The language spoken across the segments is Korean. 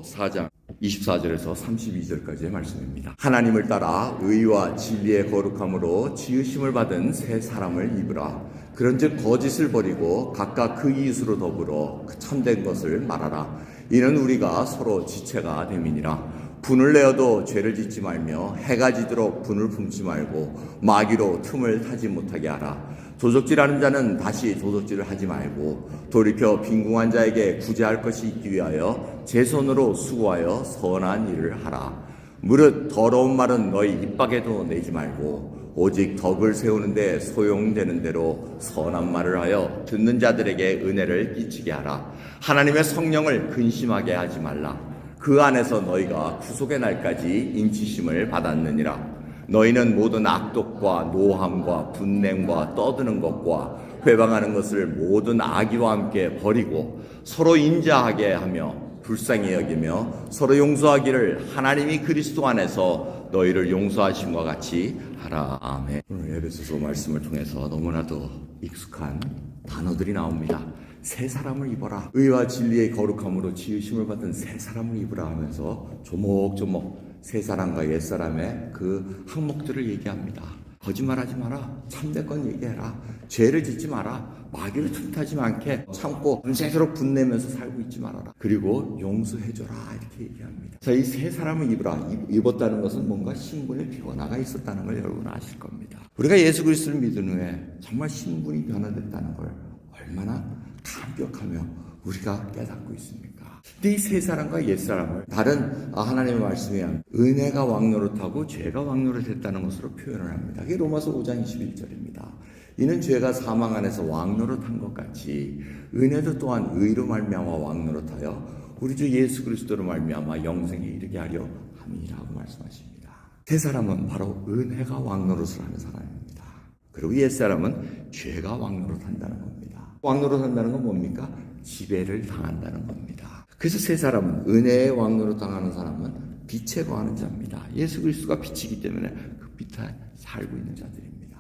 4장 24절에서 32절까지의 말씀입니다. 하나님을 따라 의와 진리의 거룩함으로 지으심을 받은 새 사람을 입으라. 그런즉 거짓을 버리고 각각 그 이웃으로 더불어 참된 것을 말하라. 이는 우리가 서로 지체가 됨이니라. 분을 내어도 죄를 짓지 말며 해가 지도록 분을 품지 말고 마귀로 틈을 타지 못하게 하라. 도적질하는 자는 다시 도적질을 하지 말고 돌이켜 빈궁한 자에게 구제할 것이 있기 위하여 제 손으로 수고하여 선한 일을 하라. 무릇 더러운 말은 너희 입 밖에도 내지 말고 오직 덕을 세우는데 소용되는 대로 선한 말을 하여 듣는 자들에게 은혜를 끼치게 하라. 하나님의 성령을 근심하게 하지 말라. 그 안에서 너희가 구속의 날까지 인치심을 받았느니라. 너희는 모든 악독과 노함과 분냄과 떠드는 것과 회방하는 것을 모든 악의와 함께 버리고 서로 인자하게 하며 불쌍히 여기며 서로 용서하기를 하나님이 그리스도 안에서 너희를 용서하심과 같이 하라. 아멘. 오늘 에베소서 말씀을 통해서 너무나도 익숙한 단어들이 나옵니다. 새 사람을 입어라. 의와 진리의 거룩함으로 지으심을 받은 새 사람을 입으라 하면서 조목조목 새 사람과 옛 사람의 그 항목들을 얘기합니다. 거짓말하지 마라. 참된 건 얘기해라. 죄를 짓지 마라. 마귀를 틈타지 않게 참고 밤새도록 분내면서 살고 있지 말아라. 그리고 용서해줘라. 이렇게 얘기합니다. 자, 이 새 사람을 입으라. 입었다는 것은 뭔가 신분의 변화가 있었다는 걸 여러분 아실 겁니다. 우리가 예수 그리스도를 믿은 후에 정말 신분이 변화됐다는 걸 얼마나 감격하며 우리가 깨닫고 있습니까? 이 세 사람과 옛 사람을 다른 하나님의 말씀에 의한 은혜가 왕노릇하고 죄가 왕노릇했다는 것으로 표현을 합니다. 이게 로마서 5장 21절입니다. 이는 죄가 사망 안에서 왕노릇한 것 같이 은혜도 또한 의로 말미암아 왕노릇하여 우리 주 예수 그리스도로 말미암아 영생에 이르게 하려 함이라고 말씀하십니다. 세 사람은 바로 은혜가 왕노릇을 하는 사람입니다. 그리고 옛 사람은 죄가 왕노릇한다는 겁니다. 왕노릇한다는 건 뭡니까? 지배를 당한다는 겁니다. 그래서 세 사람은 은혜의 왕노릇 당하는 사람은 빛에 거하는 자입니다. 예수 그리스도가 빛이기 때문에 그 빛에 살고 있는 자들입니다.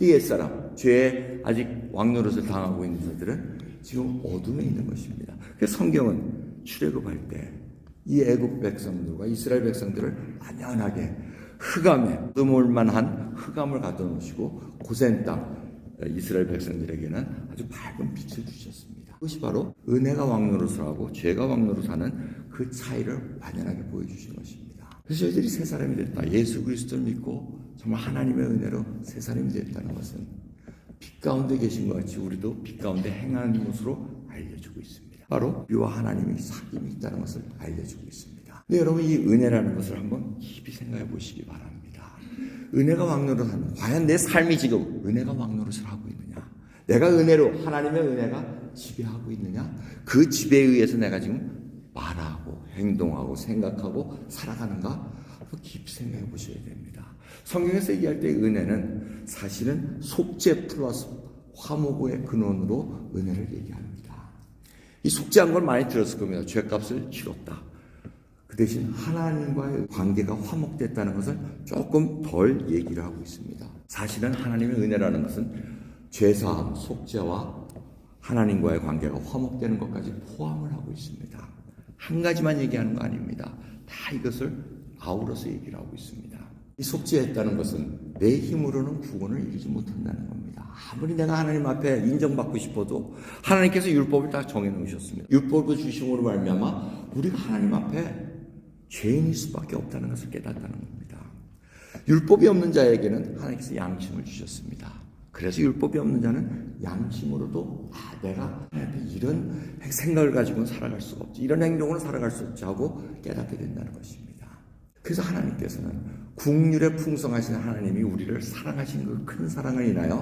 이 옛사람, 죄에 아직 왕노릇을 당하고 있는 자들은 지금 어둠에 있는 것입니다. 그래서 성경은 출애굽할 때 이 애굽 백성들과 이스라엘 백성들을 안연하게 흑암에 어둠을 만한 흑암을 가둬 놓으시고 고센 땅 이스라엘 백성들에게는 아주 밝은 빛을 주셨습니다. 그것이 바로 은혜가 왕노릇을 하고 죄가 왕노릇하는 그 차이를 완연하게 보여주신 것입니다. 그래서 저희들이 새 사람이 됐다. 예수 그리스도를 믿고 정말 하나님의 은혜로 새 사람이 됐다는 것은 빛 가운데 계신 것 같이 우리도 빛 가운데 행하는 것으로 알려주고 있습니다. 바로 우리와 하나님이 사귐이 있다는 것을 알려주고 있습니다. 근데 여러분 이 은혜라는 것을 한번 깊이 생각해 보시기 바랍니다. 은혜가 왕노릇하는, 과연 내 삶이 지금 은혜가 왕노릇을 하고 있느냐? 내가 은혜로 하나님의 은혜가 지배하고 있느냐? 그 지배에 의해서 내가 지금 말하고 행동하고 생각하고 살아가는가? 한번 깊이 생각해 보셔야 됩니다. 성경에서 얘기할 때 은혜는 사실은 속죄 플러스 화목의 근원으로 은혜를 얘기합니다. 이 속죄한 걸 많이 들었을 겁니다. 죄값을 치렀다. 그 대신 하나님과의 관계가 화목됐다는 것을 조금 덜 얘기를 하고 있습니다. 사실은 하나님의 은혜라는 것은 죄사함, 속죄와 하나님과의 관계가 화목되는 것까지 포함을 하고 있습니다. 한 가지만 얘기하는 거 아닙니다. 다 이것을 아우러서 얘기를 하고 있습니다. 이 속죄했다는 것은 내 힘으로는 구원을 이루지 못한다는 겁니다. 아무리 내가 하나님 앞에 인정받고 싶어도 하나님께서 율법을 다 정해놓으셨습니다. 율법을 주심으로 말미암아 우리가 하나님 앞에 죄인일 수밖에 없다는 것을 깨닫다는 겁니다. 율법이 없는 자에게는 하나님께서 양심을 주셨습니다. 그래서 율법이 없는 자는 양심으로도 내가 이런 생각을 가지고는 살아갈 수가 없지, 이런 행동으로 살아갈 수 없지 하고 깨닫게 된다는 것입니다. 그래서 하나님께서는 국률에 풍성하신 하나님이 우리를 사랑하신 그 큰 사랑을 인하여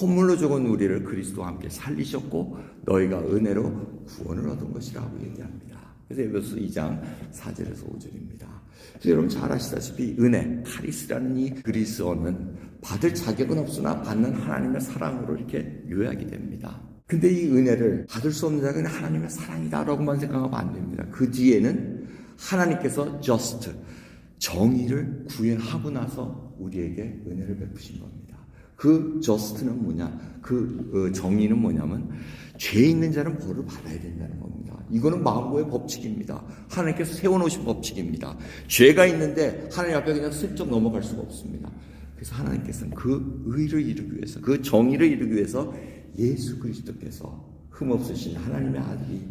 허물로 죽은 우리를 그리스도와 함께 살리셨고 너희가 은혜로 구원을 얻은 것이라고 얘기합니다. 그래서 에베소서 2장 4절에서 5절입니다. 그래서 여러분 잘 아시다시피 은혜, 카리스라는 이 그리스어는 받을 자격은 없으나 받는 하나님의 사랑으로 이렇게 요약이 됩니다. 근데 이 은혜를 받을 수 없는 자는 하나님의 사랑이다라고만 생각하면 안 됩니다. 그 뒤에는 하나님께서 just, 정의를 구현하고 나서 우리에게 은혜를 베푸신 겁니다. 그 저스트는 뭐냐? 그 정의는 뭐냐면 죄 있는 자는 벌을 받아야 된다는 겁니다. 이거는 만고의 법칙입니다. 하나님께서 세워놓으신 법칙입니다. 죄가 있는데 하나님 앞에 그냥 슬쩍 넘어갈 수가 없습니다. 그래서 하나님께서는 그 의를 이루기 위해서, 그 정의를 이루기 위해서 예수 그리스도께서 흠없으신 하나님의 아들이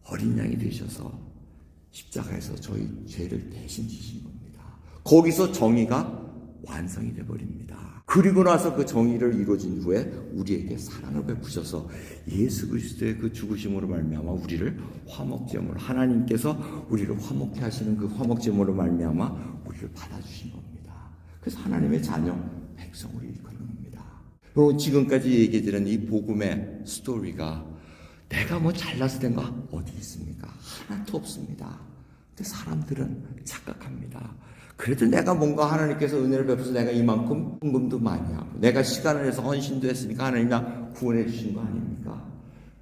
어린 양이 되셔서 십자가에서 저희 죄를 대신 지신 겁니다. 거기서 정의가 완성이 되어버립니다. 그리고 나서 그 정의를 이루어진 후에 우리에게 사랑을 베푸셔서 예수 그리스도의 그 죽으심으로 말미암아 우리를 화목제물로, 하나님께서 우리를 화목케 하시는 그 화목제물로 말미암아 우리를 받아주신 겁니다. 그래서 하나님의 자녀 백성으로 일컫는 겁니다. 그리고 지금까지 얘기드린 이 복음의 스토리가 내가 뭐 잘나서 된 거 어디 있습니까? 하나도 없습니다. 근데 사람들은 착각합니다. 그래도 내가 뭔가 하나님께서 은혜를 베풀어서 내가 이만큼 헌금도 많이 하고 내가 시간을 내서 헌신도 했으니까 하나님 나 구원해 주신 거 아닙니까?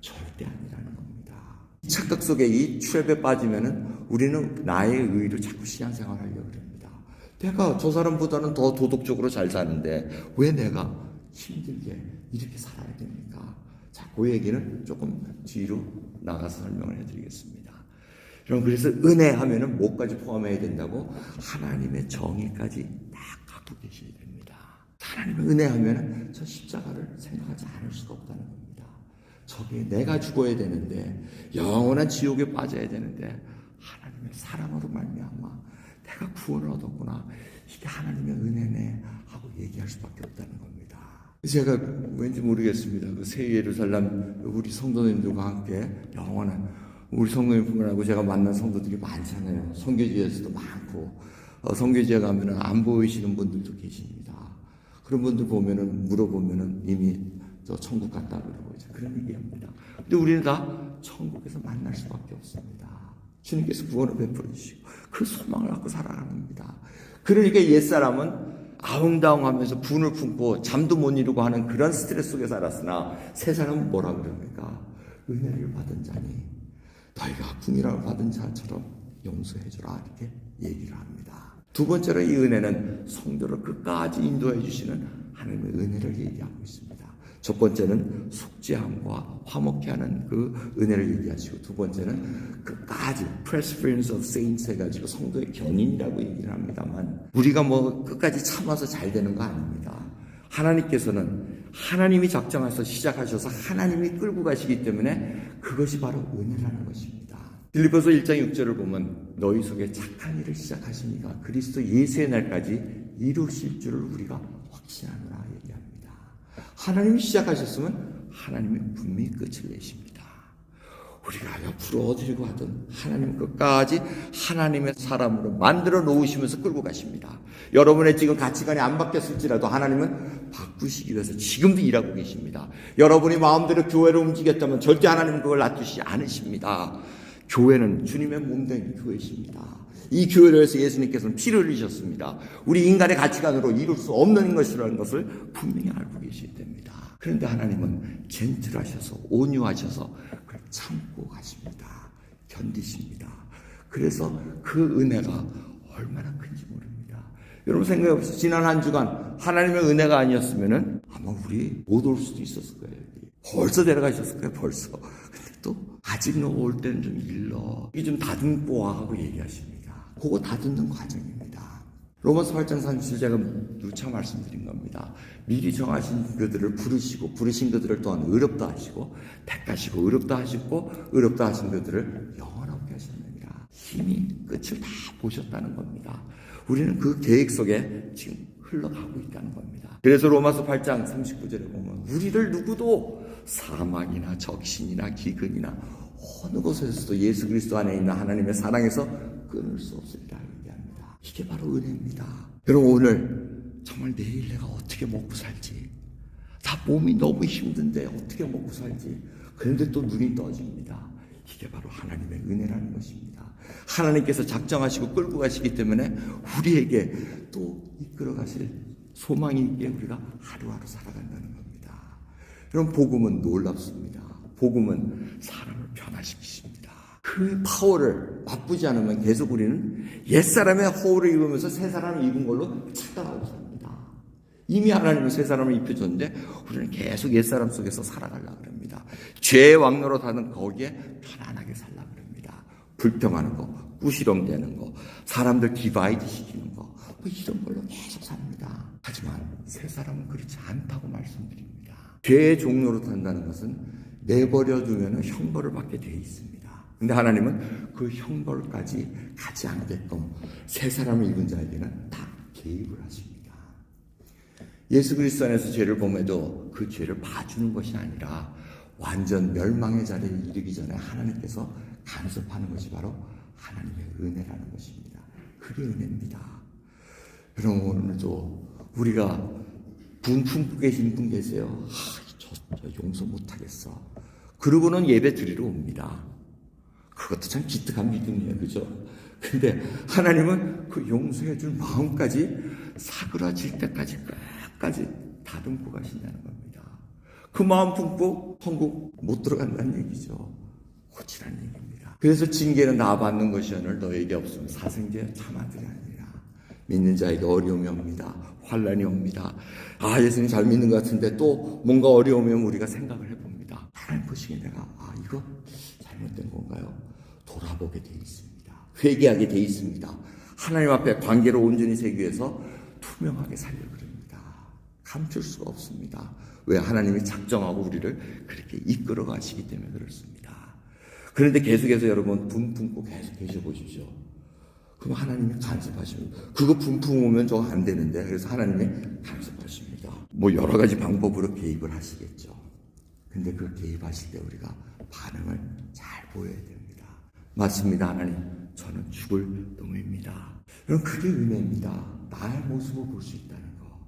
절대 아니라는 겁니다. 이 착각 속에 이 트랩에 빠지면은 우리는 나의 의를 자꾸 신앙생활 하려고 합니다. 내가 저 사람보다는 더 도덕적으로 잘 사는데 왜 내가 힘들게 이렇게 살아야 됩니까? 자, 그 얘기는 조금 뒤로 나가서 설명을 해드리겠습니다. 여러분, 그래서 은혜 하면은 뭐까지 포함해야 된다고? 하나님의 정의까지 딱 갖고 계셔야 됩니다. 하나님의 은혜 하면은 저 십자가를 생각하지 않을 수가 없다는 겁니다. 저게 내가 죽어야 되는데, 영원한 지옥에 빠져야 되는데, 하나님의 사랑으로 말미암아 내가 구원을 얻었구나. 이게 하나님의 은혜네 하고 얘기할 수밖에 없다는 겁니다. 제가 왠지 모르겠습니다. 그 새 예루살렘 우리 성도님들과 함께 영원한 우리 성도님뿐만 제가 만난 성도들이 많잖아요. 선교지에서도 많고 선교지에 가면은 안 보이시는 분들도 계십니다. 그런 분들 보면은 물어보면은 이미 저 천국 갔다 그러고 이제 그런 얘기합니다. 근데 우리는 다 천국에서 만날 수밖에 없습니다. 주님께서 구원을 베풀어 주시고 그 소망을 갖고 살아가는 겁니다. 그러니까 옛사람은 아웅다웅하면서 분을 품고 잠도 못 이루고 하는 그런 스트레스 속에 살았으나 새 사람은 뭐라 그럽니까? 은혜를 받은 자니 너희가 궁이라고 받은 자처럼 용서해주라 이렇게 얘기를 합니다. 두 번째로 이 은혜는 성도를 끝까지 인도해 주시는 하나님의 은혜를 얘기하고 있습니다. 첫 번째는 속죄함과 화목케 하는 그 은혜를 얘기하시고 두 번째는 끝까지 perseverance of saints 해가지고 성도의 견인이라고 얘기를 합니다만 우리가 뭐 끝까지 참아서 잘 되는 거 아닙니다. 하나님께서는 하나님이 작정해서 시작하셔서 하나님이 끌고 가시기 때문에 그것이 바로 은혜라는 것입니다. 빌립보서 1장 6절을 보면 너희 속에 착한 일을 시작하시니까 그리스도 예수의 날까지 이루실 줄을 우리가 확신하노라 얘기합니다. 하나님이 시작하셨으면 하나님이 분명히 끝을 내십니다. 우리가 옆으로 어디로 가든 하나님 끝까지 하나님의 사람으로 만들어 놓으시면서 끌고 가십니다. 여러분의 지금 가치관이 안 바뀌었을지라도 하나님은 바꾸시기 위해서 지금도 일하고 계십니다. 여러분이 마음대로 교회를 움직였다면 절대 하나님은 그걸 놔두시지 않으십니다. 교회는 주님의 몸된 교회십니다. 이 교회를 위해서 예수님께서는 피를 흘리셨습니다. 우리 인간의 가치관으로 이룰 수 없는 것이라는 것을 분명히 알고 계셔야 됩니다. 그런데 하나님은 젠틀하셔서 온유하셔서 그걸 참고 가십니다. 견디십니다. 그래서 그 은혜가 얼마나 큰지 모릅니다. 여러분 생각해보세요. 지난 한 주간 하나님의 은혜가 아니었으면 아마 우리 못 올 수도 있었을 거예요. 벌써 내려가셨을 거예요. 벌써. 근데 또 아직 너 올 때는 좀 일러. 이게 좀 다듬고 와 하고 얘기하십니다. 그거 다듬는 과정입니다. 로마서 8장 37 제가 누차 말씀드린 겁니다. 미리 정하신 그들을 부르신 그들을 또한 의롭다 하시고 택하시고 의롭다 하시고 의롭다 하신 그들을 영원하게 하셨느니라. 이미 끝을 다 보셨다는 겁니다. 우리는 그 계획 속에 지금 흘러가고 있다는 겁니다. 그래서 로마서 8장 39절에 보면 우리를 누구도 사망이나 적신이나 기근이나 어느 곳에서도 예수 그리스도 안에 있는 하나님의 사랑에서 끊을 수 없습니다. 이게 바로 은혜입니다. 여러분 오늘 정말 내일 내가 어떻게 먹고 살지 다 몸이 너무 힘든데 어떻게 먹고 살지 그런데 또 눈이 떠집니다. 이게 바로 하나님의 은혜라는 것입니다. 하나님께서 작정하시고 끌고 가시기 때문에 우리에게 또 이끌어 가실 소망이 있게 우리가 하루하루 살아간다는 겁니다. 여러분 복음은 놀랍습니다. 복음은 사람을 변화시키십니다. 그 파워를 맛보지 않으면 계속 우리는 옛사람의 허울을 입으면서 새사람을 입은 걸로 착각하고 삽니다. 이미 하나님은 새 사람을 입혀줬는데 우리는 계속 옛사람 속에서 살아가려고 합니다. 죄의 왕노로 타는 거기에 편안하게 살려고 합니다. 불평하는 거, 꾸시렁대는 거, 사람들 디바이드 시키는 거, 뭐 이런 걸로 계속 삽니다. 하지만 새 사람은 그렇지 않다고 말씀드립니다. 죄의 종로로 탄다는 것은 내버려 두면 형벌을 받게 되어 있습니다. 근데 하나님은 그 형벌까지 가지 않게끔 새 사람을 입은 자에게는 다 개입을 하십니다. 예수 그리스도 안에서 죄를 범해도 그 죄를 봐주는 것이 아니라 완전 멸망의 자리에 이르기 전에 하나님께서 간섭하는 것이 바로 하나님의 은혜라는 것입니다. 그게 은혜입니다. 여러분, 오늘도 우리가 분 품고 계신 분 계세요. 저 용서 못하겠어. 그러고는 예배 드리러 옵니다. 그것도 참 기특한 믿음이에요. 그죠? 근데 하나님은 그 용서해 줄 마음까지 사그라질 때까지 끝까지 다듬고 가신다는 겁니다. 그 마음 품고 천국 못 들어간다는 얘기죠. 고치라는 얘기입니다. 그래서 징계는 나 받는 것이 오늘 너에게 없으면 사생제 참아들이 아니라 믿는 자에게 어려움이 옵니다. 환란이 옵니다. 예수님 잘 믿는 것 같은데 또 뭔가 어려우면 우리가 생각을 해봅니다. 하나님 보시기에 내가 이거 잘못된 건가요? 돌아보게 돼 있습니다. 회개하게 돼 있습니다. 하나님 앞에 관계를 온전히 세기 위해서 투명하게 살려고 합니다. 감출 수가 없습니다. 왜? 하나님이 작정하고 우리를 그렇게 이끌어 가시기 때문에 그렇습니다. 그런데 계속해서 여러분 분 품고 계속 계셔 보십시오. 그럼 하나님이 간섭하십니다. 그거 분 품으면 저거 안 되는데, 그래서 하나님이 간섭하십니다. 뭐 여러 가지 방법으로 개입을 하시겠죠. 근데 그 개입하실 때 우리가 반응을 잘 보여야 됩니다. 맞습니다. 하나님, 저는 죽을 놈입니다. 여러분, 그게 은혜입니다. 나의 모습을 볼 수 있다는 거.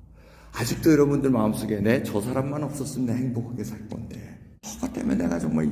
아직도 여러분들 마음속에 저 사람만 없었으면 내가 행복하게 살 건데 저것 때문에 내가 정말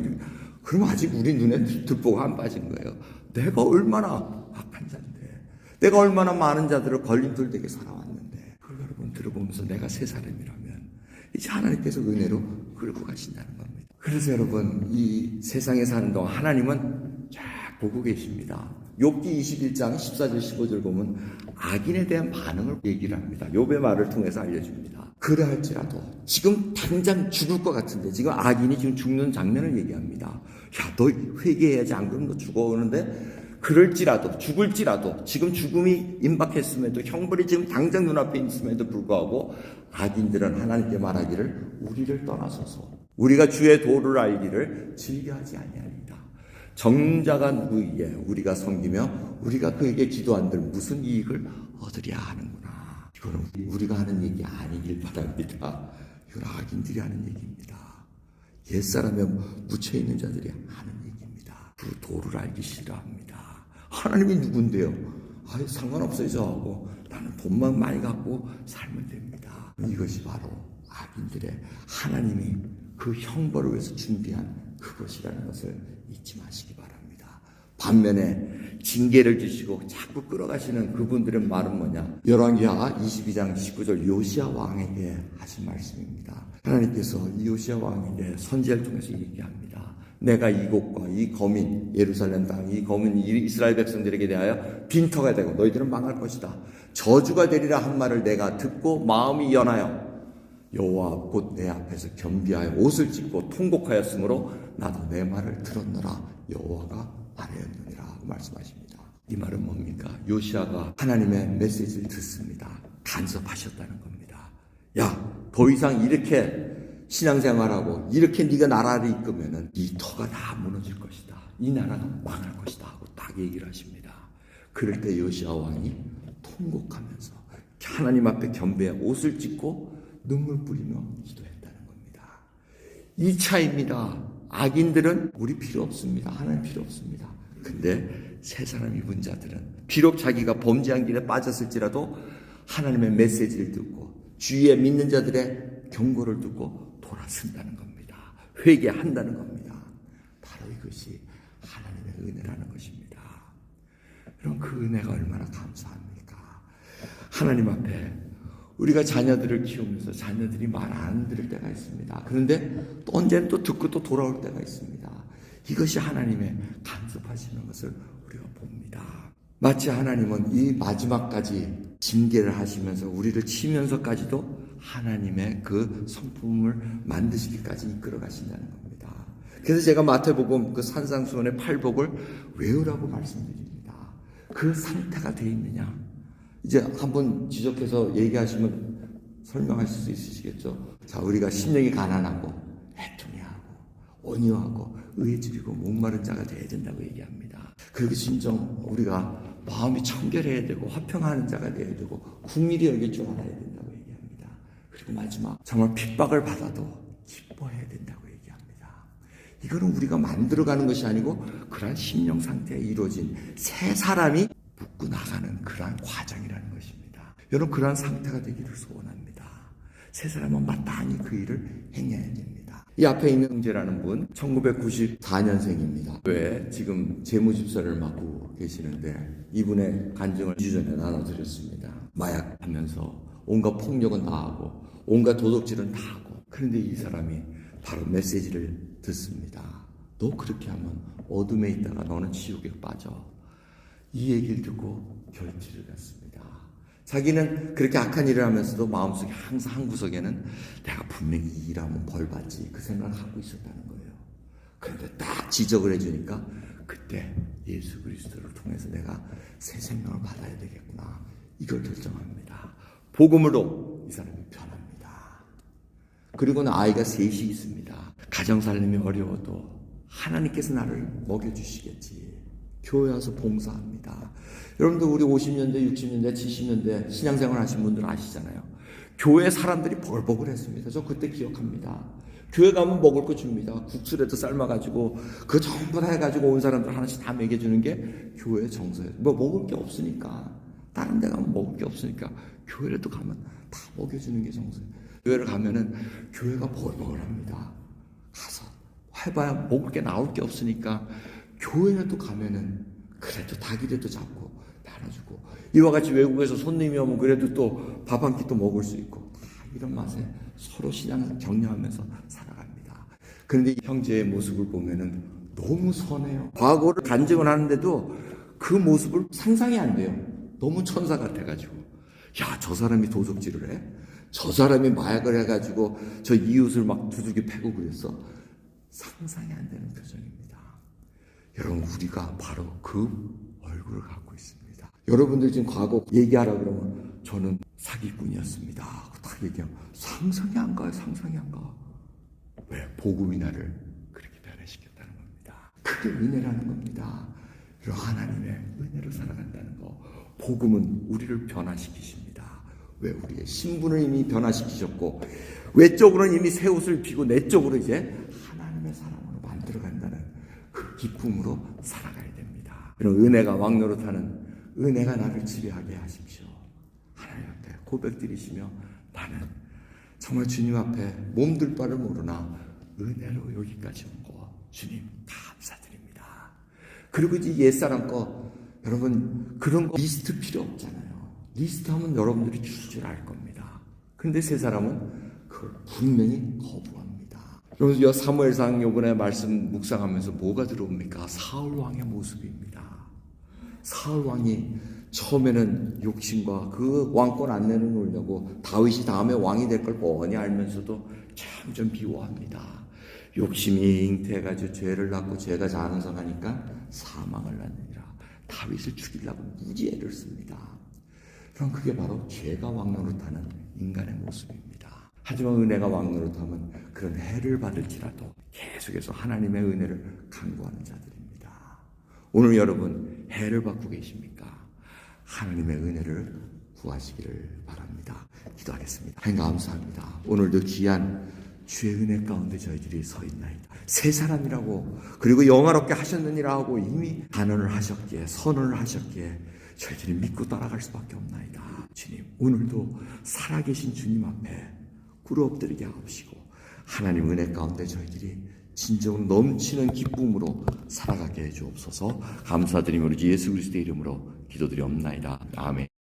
그럼 아직 우리 눈에 들보가 안 빠진 거예요. 내가 얼마나 악한 자인데, 내가 얼마나 많은 자들을 걸림돌 되게 살아왔는데, 그걸 여러분 들어보면서 내가 새 사람이라면 이제 하나님께서 은혜로 끌고 가신다는 겁니다. 그래서 여러분 이 세상에 사는 동안 하나님은 쫙 보고 계십니다. 욥기 21장 14절 15절 보면 악인에 대한 반응을 얘기를 합니다. 욥의 말을 통해서 알려줍니다. 그러할지라도 지금 당장 죽을 것 같은데, 지금 악인이 지금 죽는 장면을 얘기합니다. 야, 너 회개해야지, 안 그러면 너 죽어. 그러는데 그럴지라도, 죽을지라도, 지금 죽음이 임박했음에도, 형벌이 지금 당장 눈앞에 있음에도 불구하고 악인들은 하나님께 말하기를 우리를 떠나소서, 우리가 주의 도를 알기를 즐겨하지 아니하리이다. 정자가 누구이기에 우리가 섬기며 우리가 그에게 기도한들 무슨 이익을 얻으랴 하는구나. 이거는 우리가 하는 얘기 아니길 바랍니다. 이건 악인들이 하는 얘기입니다. 옛사람에 묻혀있는 자들이 하는 얘기입니다. 그 도를 알기 싫어합니다. 하나님이 누군데요? 상관없어요 저하고. 나는 돈만 많이 갖고 살면 됩니다. 이것이 바로 악인들의, 하나님이 그 형벌을 위해서 준비한 그것이라는 것을 잊지 마시기 바랍니다. 반면에 징계를 주시고 자꾸 끌어가시는 그분들의 말은 뭐냐? 열왕기하 22장 19절 요시야 왕에게 하신 말씀입니다. 하나님께서 이 요시야 왕에게 선지자를 통해서 얘기합니다. 내가 이곳과 이 거민 예루살렘 땅, 이 거민 이스라엘 백성들에게 대하여 빈터가 되고 너희들은 망할 것이다. 저주가 되리라 한 말을 내가 듣고 마음이 연하여 여호와 곧 내 앞에서 겸비하여 옷을 찢고 통곡하였으므로 나도 내 말을 들었노라. 여호와가 말하였느니라 하고 말씀하십니다. 이 말은 뭡니까? 요시야가 하나님의 메시지를 듣습니다. 간섭하셨다는 겁니다. 야, 더 이상 이렇게 신앙생활하고 이렇게 네가 나라를 이끄면은 이 터가 다 무너질 것이다. 이 나라가 망할 것이다 하고 딱 얘기를 하십니다. 그럴 때 요시야 왕이 통곡하면서 하나님 앞에 겸비해 옷을 찢고 눈물 뿌리며 기도했다는 겁니다. 이 차이입니다. 악인들은 우리 필요 없습니다. 하나님 필요 없습니다. 근데 새 사람 입은 자들은 비록 자기가 범죄한 길에 빠졌을지라도 하나님의 메시지를 듣고 주위에 믿는 자들의 경고를 듣고 돌아선다는 겁니다. 회개한다는 겁니다. 바로 이것이 하나님의 은혜라는 것입니다. 그럼 그 은혜가 얼마나 감사합니까? 하나님 앞에 우리가 자녀들을 키우면서 자녀들이 말 안 들을 때가 있습니다. 그런데 또 언제는 또 듣고 또 돌아올 때가 있습니다. 이것이 하나님의 간섭하시는 것을 우리가 봅니다. 마치 하나님은 이 마지막까지 징계를 하시면서 우리를 치면서까지도 하나님의 그 성품을 만드시기까지 이끌어 가신다는 겁니다. 그래서 제가 마태복음 그 산상수훈의 팔복을 외우라고 말씀드립니다. 그 상태가 돼 있느냐. 이제 한번 지적해서 얘기하시면 설명하실 수 있으시겠죠. 자, 우리가 심령이 가난하고 애통해하고 온유하고 의지리고 목마른 자가 되어야 된다고 얘기합니다. 그리고 진정 우리가 마음이 청결해야 되고 화평하는 자가 되어야 되고 국민이 여길 줄 알아야 된다고 얘기합니다. 그리고 마지막 정말 핍박을 받아도 기뻐해야 된다고 얘기합니다. 이거는 우리가 만들어가는 것이 아니고 그러한 심령 상태에 이루어진 새 사람이 붙고 나가는 그러한 과정이라는 것입니다. 여러분 그러한 상태가 되기를 소원합니다. 새 사람은 마땅히 그 일을 행해야 됩니다. 이 앞에 있는 형제라는 분 1994년생입니다. 왜 지금 재무집사를 맡고 계시는데 이분의 간증을 2주 전에 나눠드렸습니다. 마약하면서 온갖 폭력은 다 하고 온갖 도둑질은 다 하고 그런데 이 사람이 바로 메시지를 듣습니다. 너 그렇게 하면 어둠에 있다가 너는 지옥에 빠져. 이 얘기를 듣고 결실을 했습니다. 자기는 그렇게 악한 일을 하면서도 마음속에 항상 한 구석에는 내가 분명히 이 일하면 벌 받지 그 생각을 하고 있었다는 거예요. 그런데 딱 지적을 해주니까 그때 예수 그리스도를 통해서 내가 새 생명을 받아야 되겠구나 이걸 결정합니다. 복음으로 이 사람이 변합니다. 그리고는 아이가 셋이 있습니다. 가정살림이 어려워도 하나님께서 나를 먹여주시겠지. 교회 와서 봉사합니다. 여러분들 우리 50년대, 60년대, 70년대 신앙생활 하신 분들은 아시잖아요. 교회 사람들이 벌벅을 했습니다. 저 그때 기억합니다. 교회 가면 먹을 거 줍니다. 국수라도 삶아가지고 그 전부 다 해가지고 온 사람들 하나씩 다 먹여주는 게 교회 정서예요. 뭐 먹을 게 없으니까 다른 데 가면 먹을 게 없으니까 교회라도 가면 다 먹여주는 게 정서예요. 교회를 가면은 교회가 벌벅을 합니다. 가서 해봐야 먹을 게 나올 게 없으니까 교회라도 가면은 그래도 닭이라도 잡고 나눠주고 이와 같이 외국에서 손님이 오면 그래도 또 밥 한 끼 또 먹을 수 있고 다 이런 맛에 서로 신앙을 격려하면서 살아갑니다. 그런데 이 형제의 모습을 보면은 너무 선해요. 과거를 간증을 하는데도 그 모습을 상상이 안 돼요. 너무 천사 같아가지고 야, 저 사람이 도둑질을 해? 저 사람이 마약을 해가지고 저 이웃을 막 두들겨 패고 그랬어? 상상이 안 되는 표정입니다. 여러분 우리가 바로 그 얼굴을 갖고 있습니다. 여러분들 지금 과거 얘기하라 그러면 저는 사기꾼이었습니다. 딱 얘기하면 상상이 안 가요. 상상이 안 가. 왜? 복음이 나를 그렇게 변화시켰다는 겁니다. 그게 은혜라는 겁니다. 여러분 하나님의 은혜로 살아간다는 거. 복음은 우리를 변화시키십니다. 왜? 우리의 신분을 이미 변화시키셨고 외적으로는 이미 새 옷을 피고 내적으로 이제 하나님의 사람으로 만들어간다는 그 기쁨으로 살아가야 됩니다. 그럼 은혜가 왕노릇하는 은혜가 나를 지배하게 하십시오. 하나님 앞에 고백드리시며 나는 정말 주님 앞에 몸둘 바를 모르나 은혜로 여기까지 온 거 주님 감사드립니다. 그리고 이제 옛사람 거 여러분 그런 거 리스트 필요 없잖아요. 리스트 하면 여러분들이 줄 알 겁니다. 근데 새 사람은 그걸 분명히 거부합니다. 여러분 사무엘상 요번에 말씀 묵상하면서 뭐가 들어옵니까? 사울 왕의 모습입니다. 사울 왕이 처음에는 욕심과 그 왕권 안 내놓으려고 다윗이 다음에 왕이 될 걸 뻔히 알면서도 점점 비워합니다. 욕심이 잉태해가지고 죄를 낳고 죄가 장성하니까 사망을 낳느니라. 다윗을 죽이려고 무지 애를 씁니다. 그럼 그게 바로 죄가 왕노릇하는 인간의 모습입니다. 하지만 은혜가 왕노릇하면 그런 해를 받을지라도 계속해서 하나님의 은혜를 간구하는 자들입니다. 오늘 여러분 해를 받고 계십니까? 하나님의 은혜를 구하시기를 바랍니다. 기도하겠습니다. 하나님 감사합니다. 오늘도 귀한 주의 은혜 가운데 저희들이 서 있나이다. 새 사람이라고 그리고 영화롭게 하셨느니라 하고 이미 단언을 하셨기에 선언을 하셨기에 저희들이 믿고 따라갈 수밖에 없나이다. 주님 오늘도 살아계신 주님 앞에 꿇어 엎드리게 하옵시고 하나님 은혜 가운데 저희들이 진정으로 넘치는 기쁨으로 살아가게 해 주옵소서. 감사드리며 우리 예수 그리스도의 이름으로 기도드리옵나이다. 아멘.